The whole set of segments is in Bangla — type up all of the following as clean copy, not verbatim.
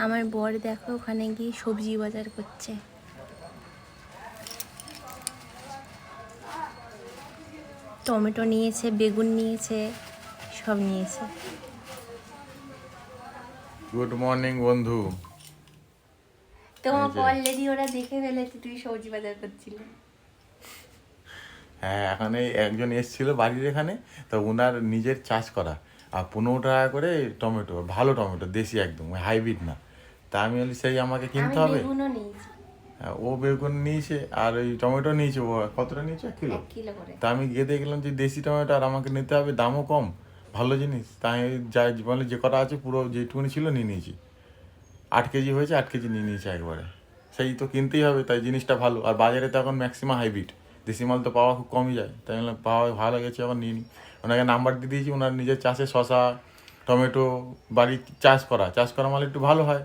আমার বর দেখো ওখানে গিয়ে সবজি বাজার করছে। টমেটো নিয়েছে, বেগুন নিয়েছে, সব নিয়েছে। গুড মর্নিং বন্ধু। তোমাকে অলরেডি ওরা দেখে ফেলেছে তুই সবজি বাজার করছিলি। হ্যাঁ, এখন এই একজন এসেছিল বাড়ির এখানে, তো ওনার নিজের চাষ করা, আর 15 টাকা করে টমেটো, ভালো টমেটো, দেশি একদম, হাইব্রিড না। তা আমি বলি সেই আমাকে কিনতে আমি হবে। বেগুনও নিয়েছি। হ্যাঁ, ও বেগুন নিয়েছে আর ওই টমেটো নিয়েছে। ও কতটা নিয়েছে? 1 কিলো। 1 কিলো করে। তা আমি গিয়ে দেখলাম যে দেশি টমেটো, আর আমাকে নিতে হবে, দামও কম, ভালো জিনিস। তাই যা মানে যে কটা আছে পুরো যেটুকুনি ছিল নিয়ে নিয়েছি। 8 কেজি হয়েছে, 8 কেজি নিয়ে নিয়েছে একবারে। সেই তো কিনতেই হবে, তাই জিনিসটা ভালো। আর বাজারে তো এখন ম্যাক্সিমাম হাইব্রিড, দেশি মাল তো পাওয়া খুব কমই যায়। তাই বললাম পাওয়া ভালো গেছে, এখন নিয়ে নিই। ওনাকে নাম্বার দিয়ে দিয়েছি, ওনার নিজের চাষে শশা, টমেটো, বাড়ির চাষ করা মাল একটু ভালো হয়।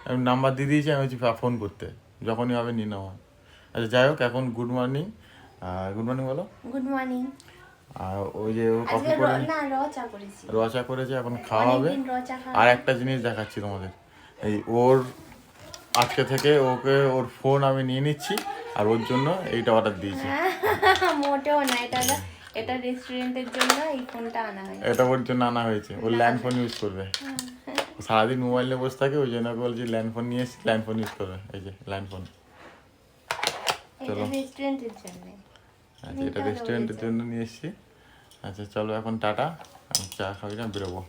আমি নাম্বার দিয়ে দিয়েছি, আমি হচ্ছে ফোন করতে, যখনই হবে নিয়ে নেওয়া। আচ্ছা যাই হোক, এখন গুড মর্নিং। গুড মর্নিং বলো। Good morning. আর ওই যে ও কফি আজকে করে না র চা করেছি। রচা করেছে, এখন খাওয়া হবে। অনেকদিন র চা খাওয়া। আর একটা জিনিস দেখাচ্ছি তোমাদের, এই ওর আজকে থেকে ওকে ওর ফোন আমি নিয়ে নিচ্ছি, আর ওর জন্য এইটা অর্ডার দিয়েছি। মোটেও না, এটা রেস্টুরেন্টের জন্য এই ফোনটা আনা হয়েছে। এটা ওর জন্য আনা হয়েছে, ও ল্যান্ড ফোন ইউজ করবে। সারাদিন মোবাইল নিয়ে বসে থাকে, ওই জন্য ওকে বলছি ল্যান্ড ফোন নিয়ে এসছি, ল্যান্ড ফোন ইউজ করবে। এই যে ল্যান্ড ফোন। চলো, এটা রেস্টুরেন্টের জন্য। আচ্ছা এটা রেস্টুরেন্টের জন্য নিয়ে এসছি। আচ্ছা চলো এখন টাটা, আমি চা খাবি না, বেরোবো।